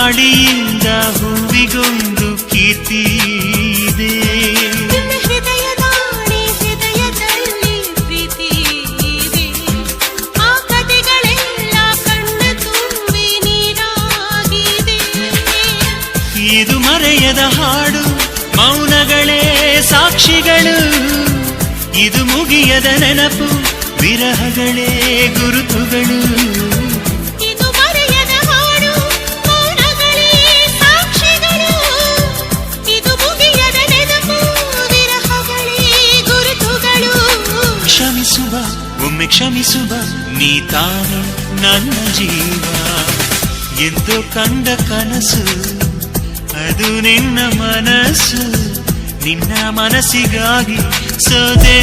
ಗಾಳಿಯಿಂದ ಹೂವಿಗೊಂದು ಕೀರ್ತಿ ಇದೆ. ಹೃದಯದಲ್ಲಿ ಪ್ರೀತಿ ಇದೆ. ಆ ಕಥೆಗಳೆಲ್ಲ ಕಣ್ಣ ತುಂಬಿ ನೀರಾಗಿದೆ. ಇದು ಮರೆಯದ ಹಾಡು, ಮೌನಗಳೇ ಸಾಕ್ಷಿಗಳು. ಇದು ಮುಗಿಯದ ನೆನಪು, ವಿರಹಗಳೇ ಗುರುತುಗಳು. ಇದು ಮರೆಯದ ಹಾಡು, ಮೌನಗಳೇ ಸಾಕ್ಷಿಗಳು. ಇದು ಮುಗಿಯದ ನೆನಪು, ವಿರಹಗಳೇ ಗುರುತುಗಳು. ಕ್ಷಮಿಸುವ, ಒಮ್ಮೆ ಕ್ಷಮಿಸುವ, ನೀ ತಾನೆ ನನ್ನ ಜೀವ. ಎಂದು ಕಂಡ ಕನಸು ಅದು ನಿನ್ನ ಮನಸ್ಸು. ನಿನ್ನ ಮನಸ್ಸಿಗಾಗಿ ಸೋದೆ.